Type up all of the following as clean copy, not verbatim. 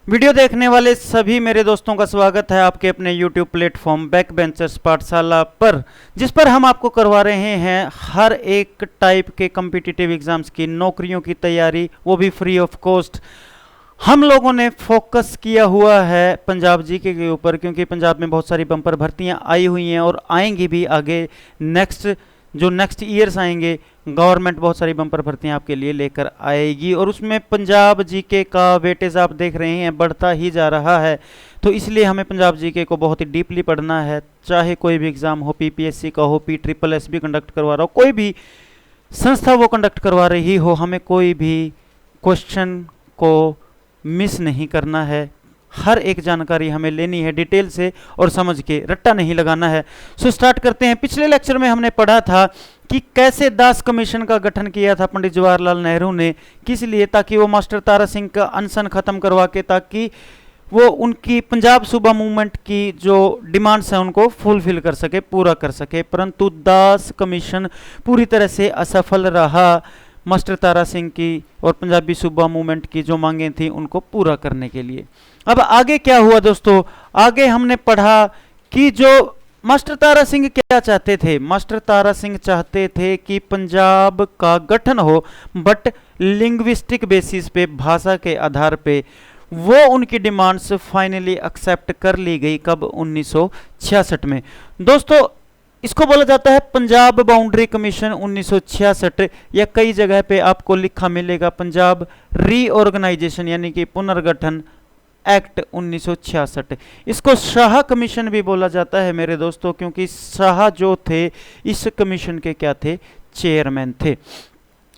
Video देखने वाले सभी मेरे दोस्तों का स्वागत है आपके अपने YouTube प्लेटफॉर्म बैक बेंचर्स पाठशाला पर, जिस पर हम आपको करवा रहे हैं हर एक टाइप के कॉम्पिटिटिव एग्जाम्स की नौकरियों की तैयारी, वो भी फ्री ऑफ कॉस्ट। हम लोगों ने फोकस किया हुआ है पंजाब जीके के ऊपर, क्योंकि पंजाब में बहुत सारी बम्पर भर्तियां आई हुई हैं और आएंगी भी आगे। नेक्स्ट ईयर्स आएंगे, गवर्नमेंट बहुत सारी बम्पर भर्तियां आपके लिए लेकर आएगी और उसमें पंजाब जीके का वेटेज आप देख रहे हैं बढ़ता ही जा रहा है। तो इसलिए हमें पंजाब जीके को बहुत ही डीपली पढ़ना है, चाहे कोई भी एग्ज़ाम हो, पीपीएससी का हो, PSSS भी कंडक्ट करवा रहा हो, कोई भी संस्था वो कंडक्ट करवा रही हो, हमें कोई भी क्वेश्चन को मिस नहीं करना है। हर एक जानकारी हमें लेनी है डिटेल से और समझ के, रट्टा नहीं लगाना है। सो स्टार्ट करते हैं। पिछले लेक्चर में हमने पढ़ा था कि कैसे दास कमीशन का गठन किया था पंडित जवाहरलाल नेहरू ने, किस लिए, ताकि वो मास्टर तारा सिंह का अनशन खत्म करवा के, ताकि वो उनकी पंजाब सूबा मूवमेंट की जो डिमांड्स हैं उनको फुलफिल कर सके, पूरा कर सके। परंतु दास कमीशन पूरी तरह से असफल रहा मास्टर तारा सिंह की और पंजाबी सूबा मूवमेंट की जो मांगें थी उनको पूरा करने के लिए। अब आगे क्या हुआ दोस्तों, आगे हमने पढ़ा कि जो मास्टर तारा सिंह क्या चाहते थे। मास्टर तारा सिंह चाहते थे कि पंजाब का गठन हो, बट लिंग्विस्टिक बेसिस पे, भाषा के आधार पे। वो उनकी डिमांड्स फाइनली एक्सेप्ट कर ली गई कब, 1966 में। दोस्तों इसको बोला जाता है पंजाब बाउंड्री कमीशन 1966, या कई जगह पे आपको लिखा मिलेगा पंजाब रीऑर्गेनाइजेशन यानी कि पुनर्गठन एक्ट 1966। इसको शाह कमीशन भी बोला जाता है मेरे दोस्तों, क्योंकि शाह जो थे इस कमीशन के क्या थे, चेयरमैन थे।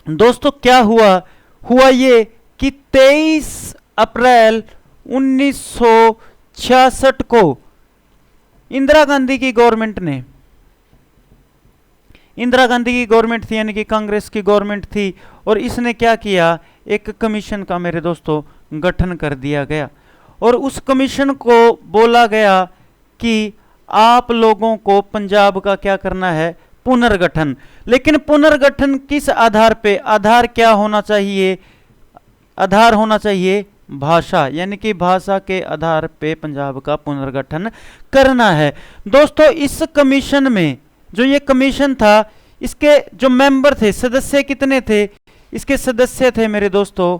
दोस्तों क्या हुआ ये कि 23 अप्रैल 1966 को इंदिरा गांधी की गवर्नमेंट थी, यानी कि कांग्रेस की गवर्नमेंट थी, और इसने क्या किया, एक कमीशन का मेरे दोस्तों गठन कर दिया गया। और उस कमीशन को बोला गया कि आप लोगों को पंजाब का क्या करना है, पुनर्गठन। लेकिन पुनर्गठन किस आधार पे, आधार क्या होना चाहिए, आधार होना चाहिए भाषा, यानी कि भाषा के आधार पे पंजाब का पुनर्गठन करना है। दोस्तों इस कमीशन में, जो ये कमीशन था, इसके जो मेंबर थे, सदस्य कितने थे, इसके सदस्य थे मेरे दोस्तों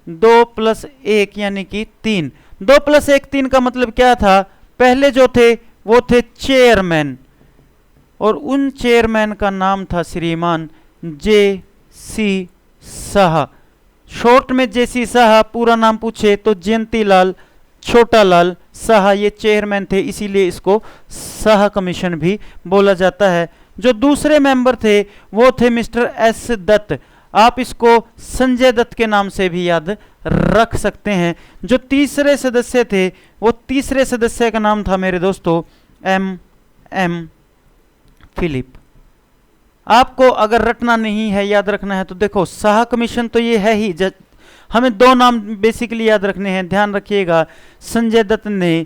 2+1 यानी कि 3। 2+1 3 का मतलब क्या था, पहले जो थे वो थे चेयरमैन, और उन चेयरमैन का नाम था श्रीमान JC शाह, शॉर्ट में JC शाह। पूरा नाम पूछे तो जयंती लाल छोटा लाल शाह, ये चेयरमैन थे, इसीलिए इसको शाह कमीशन भी बोला जाता है। जो दूसरे मेंबर थे वो थे मिस्टर S दत्त, आप इसको संजय दत्त के नाम से भी याद रख सकते हैं। जो तीसरे सदस्य थे, वो तीसरे सदस्य का नाम था मेरे दोस्तों M फिलिप। आपको अगर रटना नहीं है, याद रखना है, तो देखो शाह कमीशन तो ये है ही, हमें दो नाम बेसिकली याद रखने हैं, ध्यान रखिएगा। संजय दत्त ने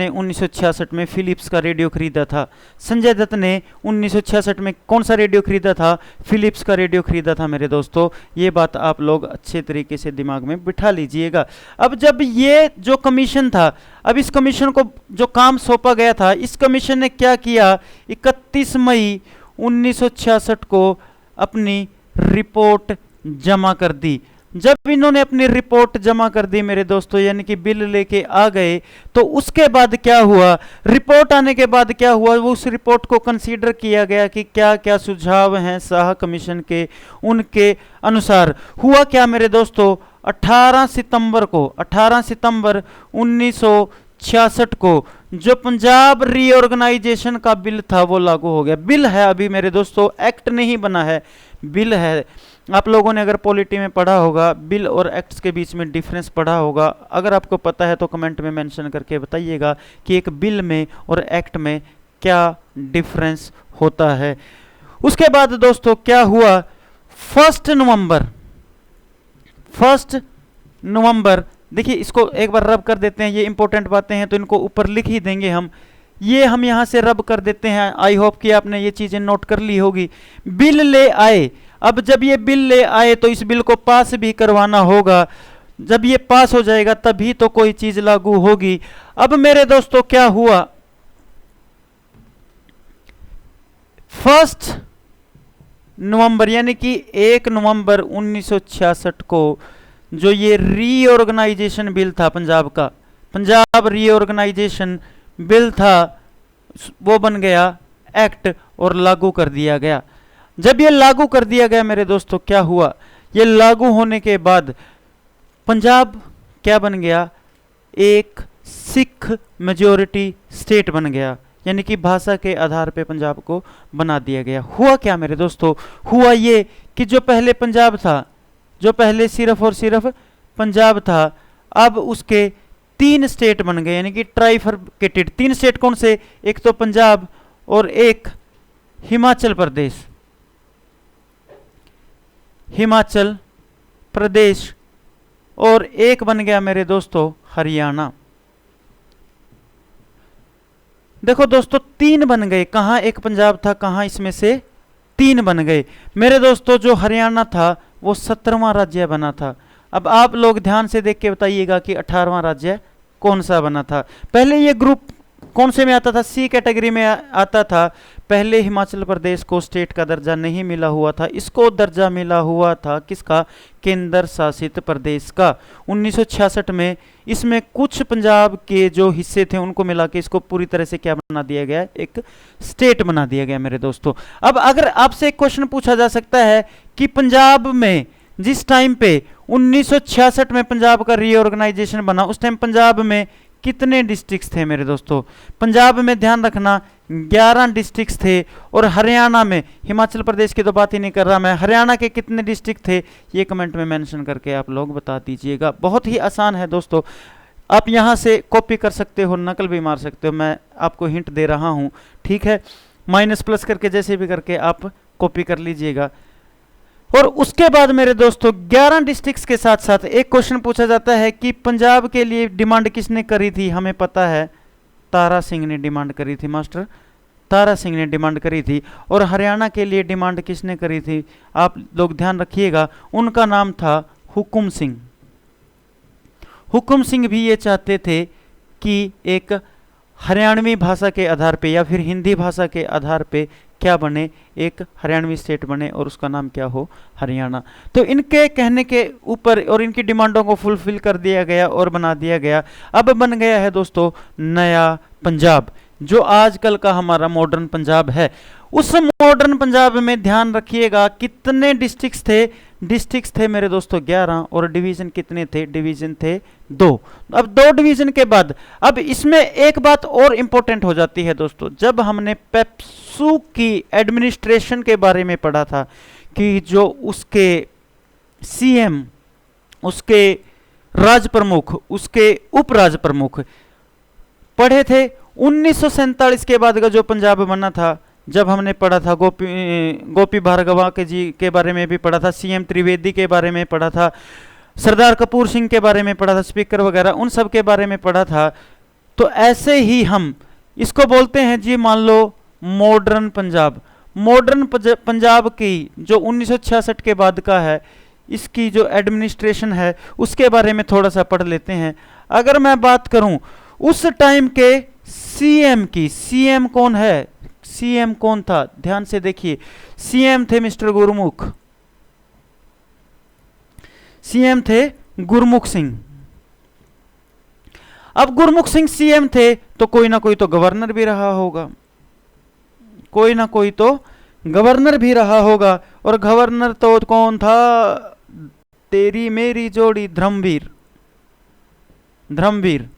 1966 में फिलिप्स का रेडियो खरीदा था। संजय दत्त ने 1966 में कौन सा रेडियो खरीदा था, फिलिप्स का रेडियो खरीदा था मेरे दोस्तों। ये बात आप लोग अच्छे तरीके से दिमाग में बिठा लीजिएगा। अब जब ये जो कमीशन था, अब इस कमीशन को जो काम सौंपा गया था, इस कमीशन ने क्या किया, 31 मई 1966 को अपनी रिपोर्ट जमा कर दी। जब इन्होंने अपनी रिपोर्ट जमा कर दी मेरे दोस्तों, यानी कि बिल लेके आ गए, तो उसके बाद क्या हुआ, रिपोर्ट आने के बाद क्या हुआ, वो उस रिपोर्ट को कंसीडर किया गया कि क्या क्या सुझाव हैं शाह कमीशन के। उनके अनुसार हुआ क्या मेरे दोस्तों, 18 सितंबर 1966 को जो पंजाब रीऑर्गेनाइजेशन का बिल था वो लागू हो गया। बिल है अभी मेरे दोस्तों, एक्ट नहीं बना है, बिल है। आप लोगों ने अगर पॉलिटी में पढ़ा होगा, बिल और एक्ट्स के बीच में डिफरेंस पढ़ा होगा। अगर आपको पता है तो कमेंट में मेंशन करके बताइएगा कि एक बिल में और एक्ट में क्या डिफरेंस होता है। उसके बाद दोस्तों क्या हुआ, 1 नवंबर, देखिए इसको एक बार रब कर देते हैं, ये इंपॉर्टेंट बातें हैं तो इनको ऊपर लिख ही देंगे हम। ये हम यहां से रब कर देते हैं। आई होप कि आपने ये चीजें नोट कर ली होगी। बिल ले आए, अब जब ये बिल ले आए तो इस बिल को पास भी करवाना होगा। जब ये पास हो जाएगा तभी तो कोई चीज लागू होगी। अब मेरे दोस्तों क्या हुआ, 1 नवंबर यानी कि 1 नवंबर 1966 को जो ये रीऑर्गेनाइजेशन बिल था पंजाब का, पंजाब रीऑर्गेनाइजेशन बिल था, वो बन गया एक्ट और लागू कर दिया गया। जब ये लागू कर दिया गया मेरे दोस्तों क्या हुआ, ये लागू होने के बाद पंजाब क्या बन गया, एक सिख मेजॉरिटी स्टेट बन गया, यानी कि भाषा के आधार पे पंजाब को बना दिया गया। हुआ क्या मेरे दोस्तों, हुआ ये कि जो पहले पंजाब था, जो पहले सिर्फ और सिर्फ पंजाब था, अब उसके 3 स्टेट बन गए, यानी कि ट्राइफरकेटेड 3 स्टेट। कौन से, एक तो पंजाब और एक हिमाचल प्रदेश, हिमाचल प्रदेश, और एक बन गया मेरे दोस्तों हरियाणा। देखो दोस्तों 3 बन गए, कहां एक पंजाब था, कहां इसमें से 3 बन गए मेरे दोस्तों। जो हरियाणा था वो 17वां राज्य बना था। अब आप लोग ध्यान से देख के बताइएगा कि 18वां राज्य कौन सा बना था। पहले ये ग्रुप कौन से में आता था, सी कैटेगरी में आता था। पहले हिमाचल प्रदेश को स्टेट का दर्जा नहीं मिला हुआ था, इसको दर्जा मिला हुआ था किसका, केंद्र शासित प्रदेश का। 1966 में इसमें कुछ पंजाब के जो हिस्से थे उनको मिला के इसको पूरी तरह से क्या बना दिया गया, एक स्टेट बना दिया गया मेरे दोस्तों। अब अगर आपसे एक क्वेश्चन पूछा जा सकता है कि पंजाब में जिस टाइम पे 1966 में पंजाब का रीऑर्गेनाइजेशन बना, उस टाइम पंजाब में कितने डिस्ट्रिक्ट्स थे मेरे दोस्तों। पंजाब में ध्यान रखना 11 डिस्ट्रिक्ट्स थे, और हरियाणा में, हिमाचल प्रदेश की तो बात ही नहीं कर रहा मैं, हरियाणा के कितने डिस्ट्रिक्ट थे ये कमेंट में मेंशन करके आप लोग बता दीजिएगा। बहुत ही आसान है दोस्तों, आप यहां से कॉपी कर सकते हो, नकल भी मार सकते हो, मैं आपको हिंट दे रहा हूं, ठीक है। माइनस प्लस करके जैसे भी करके आप कॉपी कर लीजिएगा। और उसके बाद मेरे दोस्तों 11 डिस्ट्रिक्ट्स के साथ साथ एक क्वेश्चन पूछा जाता है कि पंजाब के लिए डिमांड किसने करी थी। हमें पता है तारा सिंह ने डिमांड करी थी मास्टर, तारा सिंह ने डिमांड करी थी। और हरियाणा के लिए डिमांड किसने करी थी, आप लोग ध्यान रखिएगा, उनका नाम था हुकुम सिंह। हुकुम सिंह भी ये चाहते थे कि एक हरियाणवी भाषा के आधार पे या फिर हिंदी भाषा के आधार पे क्या बने, एक हरियाणवी स्टेट बने और उसका नाम क्या हो, हरियाणा। तो इनके कहने के ऊपर और इनकी डिमांडों को फुलफिल कर दिया गया और बना दिया गया। अब बन गया है दोस्तों नया पंजाब, जो आजकल का हमारा मॉडर्न पंजाब है। उस मॉडर्न पंजाब में ध्यान रखिएगा कितने डिस्ट्रिक्ट्स थे, डिस्ट्रिक्ट्स थे मेरे दोस्तों 11, और डिवीजन कितने थे, डिवीजन थे 2। अब 2 डिवीजन के बाद अब इसमें एक बात और इंपॉर्टेंट हो जाती है दोस्तों, जब हमने पेप्सू की एडमिनिस्ट्रेशन के बारे में पढ़ा था कि जो उसके सीएम, उसके राज प्रमुख, उसके उप राज प्रमुख पढ़े थे। 1947 के बाद का जो पंजाब बना था, जब हमने पढ़ा था गोपी भार्गवा के जी के बारे में भी पढ़ा था, सीएम त्रिवेदी के बारे में पढ़ा था, सरदार कपूर सिंह के बारे में पढ़ा था, स्पीकर वगैरह उन सब के बारे में पढ़ा था। तो ऐसे ही हम इसको बोलते हैं जी, मान लो मॉडर्न पंजाब। मॉडर्न पंजाब की जो 1966 के बाद का है, इसकी जो एडमिनिस्ट्रेशन है उसके बारे में थोड़ा सा पढ़ लेते हैं। अगर मैं बात करूं उस टाइम के सीएम की, सीएम कौन है, सीएम कौन था, ध्यान से देखिए, सीएम थे मिस्टर गुरमुख, सीएम थे गुरमुख सिंह। अब गुरमुख सिंह सीएम थे तो कोई ना कोई तो गवर्नर भी रहा होगा, कोई ना कोई तो गवर्नर भी रहा होगा। और गवर्नर तो कौन था, तेरी मेरी जोड़ी धर्मवीर, धर्मवीर।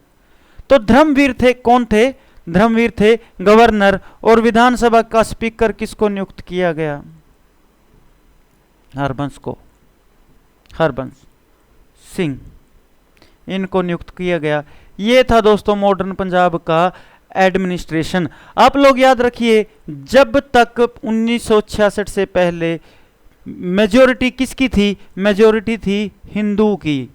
तो धर्मवीर थे, कौन थे, धर्मवीर थे गवर्नर। और विधानसभा का स्पीकर किसको नियुक्त किया गया, हरबंस को, हरबंस सिंह, इनको नियुक्त किया गया। ये था दोस्तों मॉडर्न पंजाब का एडमिनिस्ट्रेशन। आप लोग याद रखिए, जब तक 1966 से पहले मेजॉरिटी किसकी थी, मेजॉरिटी थी हिंदू की।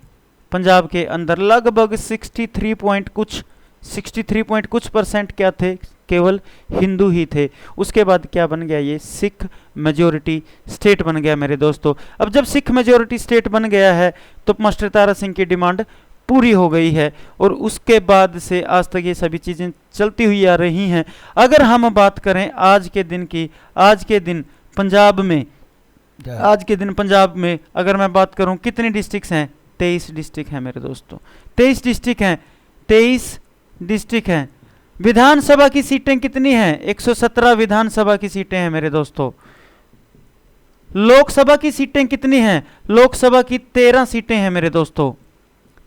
पंजाब के अंदर लगभग 63 पॉइंट कुछ परसेंट क्या थे, केवल हिंदू ही थे। उसके बाद क्या बन गया, ये सिख मेजोरिटी स्टेट बन गया मेरे दोस्तों। अब जब सिख मेजोरिटी स्टेट बन गया है तो मास्टर तारा सिंह की डिमांड पूरी हो गई है और उसके बाद से आज तक ये सभी चीज़ें चलती हुई आ रही हैं। अगर हम बात करें आज के दिन की, आज के दिन पंजाब में अगर मैं बात करूं कितनी डिस्ट्रिक्ट्स हैं, 23 डिस्ट्रिक्ट हैं मेरे दोस्तों, 23 डिस्ट्रिक्ट हैं, 23 डिस्ट्रिक्ट हैं। विधानसभा की सीटें कितनी हैं, 117 विधानसभा की सीटें हैं मेरे दोस्तों। लोकसभा की सीटें कितनी हैं, लोकसभा की 13 सीटें हैं मेरे दोस्तों,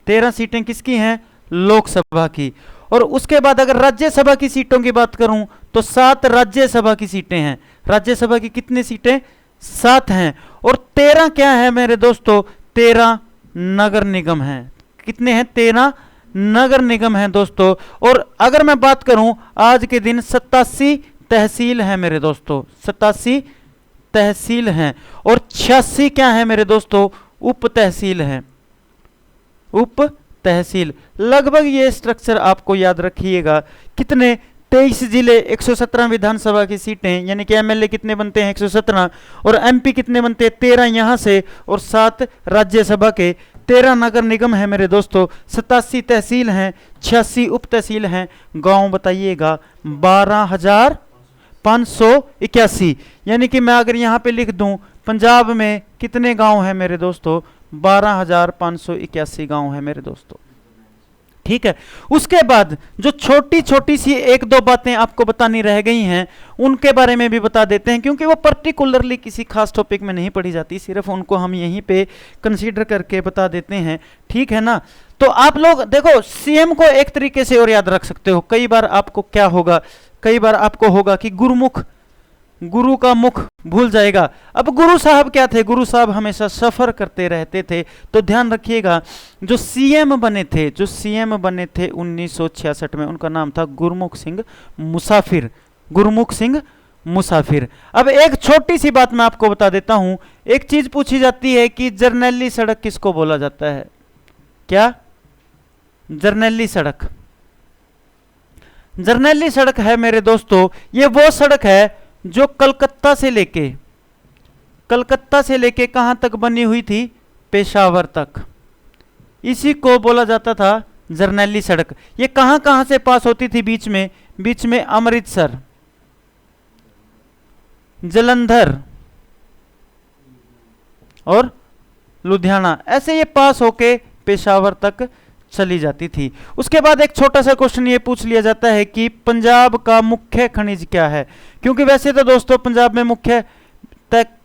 13 सीटें किसकी हैं, लोकसभा की। और उसके बाद अगर राज्यसभा की सीटों की बात करूं तो 7 राज्यसभा की सीटें हैं। राज्यसभा की कितनी सीटें, 7 हैं। और 13 क्या है मेरे दोस्तों, 13 नगर निगम हैं। कितने हैं, 13 नगर निगम हैं दोस्तों। और अगर मैं बात करूं आज के दिन 87 तहसील हैं मेरे दोस्तों, 87 तहसील हैं। और 86 क्या है मेरे दोस्तों, उप तहसील हैं, उप तहसील। लगभग ये स्ट्रक्चर आपको याद रखिएगा। कितने, 23 जिले, 117 विधानसभा की सीटें, यानी कि एमएलए कितने बनते हैं, 117, और एमपी कितने बनते हैं, 13 यहां से, और 7 राज्यसभा के, 13 नगर निगम है मेरे दोस्तों, 87 तहसील हैं, 86 उप तहसील हैं। गांव बताइएगा 12,581। यानी कि मैं अगर यहां पे लिख दूं पंजाब में कितने गांव हैं मेरे दोस्तों, 12,581 गांव है मेरे दोस्तों। ठीक है, उसके बाद जो छोटी छोटी सी 1-2 बातें आपको बतानी रह गई हैं उनके बारे में भी बता देते हैं, क्योंकि वो पर्टिकुलरली किसी खास टॉपिक में नहीं पढ़ी जाती, सिर्फ उनको हम यहीं पे कंसीडर करके बता देते हैं। ठीक है ना। तो आप लोग देखो, सीएम को एक तरीके से और याद रख सकते हो। कई बार आपको क्या होगा, कई बार आपको होगा कि गुरु का मुख भूल जाएगा। अब गुरु साहब क्या थे, गुरु साहब हमेशा सफर करते रहते थे। तो ध्यान रखिएगा, जो सीएम बने थे 1966 में, उनका नाम था गुरमुख सिंह मुसाफिर, गुरमुख सिंह मुसाफिर। अब एक छोटी सी बात मैं आपको बता देता हूं। एक चीज पूछी जाती है कि जरनैली सड़क किसको बोला जाता है, क्या, जरनैली सड़क। जरनैली सड़क है मेरे दोस्तों, ये वो सड़क है जो कलकत्ता से लेके कहां तक बनी हुई थी, पेशावर तक। इसी को बोला जाता था जरनैली सड़क। ये कहां कहां से पास होती थी, बीच में अमृतसर, जलंधर और लुधियाना, ऐसे ये पास होके पेशावर तक चली जाती थी। उसके बाद एक छोटा सा क्वेश्चन ये पूछ लिया जाता है कि पंजाब का मुख्य खनिज क्या है, क्योंकि वैसे तो दोस्तों पंजाब में मुख्य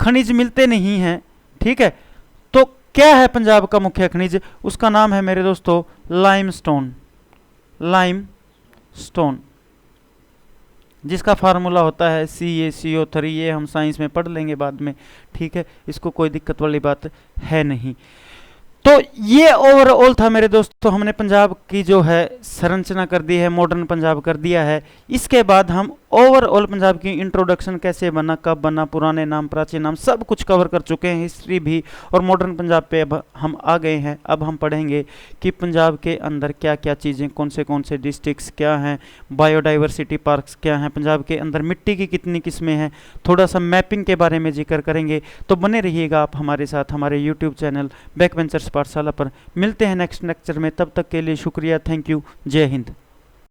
खनिज मिलते नहीं हैं। ठीक है, तो क्या है पंजाब का मुख्य खनिज, उसका नाम है मेरे दोस्तों लाइमस्टोन, लाइमस्टोन, जिसका फार्मूला होता है CaCO3। ये हम साइंस में पढ़ लेंगे बाद में। ठीक है, इसको कोई दिक्कत वाली बात है नहीं। तो ये ओवरऑल था मेरे दोस्तों, हमने पंजाब की जो है संरचना कर दी है, मॉडर्न पंजाब कर दिया है। इसके बाद हम ओवरऑल पंजाब की इंट्रोडक्शन, कैसे बना, कब बना, पुराने नाम, प्राचीन नाम, सब कुछ कवर कर चुके हैं, हिस्ट्री भी। और मॉडर्न पंजाब पे अब हम आ गए हैं। अब हम पढ़ेंगे कि पंजाब के अंदर क्या क्या चीज़ें, कौन से डिस्ट्रिक्ट्स क्या हैं, बायोडाइवर्सिटी पार्क्स क्या हैं, पंजाब के अंदर मिट्टी की कितनी किस्में हैं, थोड़ा सा मैपिंग के बारे में जिक्र करेंगे। तो बने रहिएगा आप हमारे साथ, हमारे यूट्यूब चैनल बैक बेंचर्स पाठशाला पर। मिलते हैं नेक्स्ट लेक्चर में, तब तक के लिए शुक्रिया, थैंक यू, जय हिंद।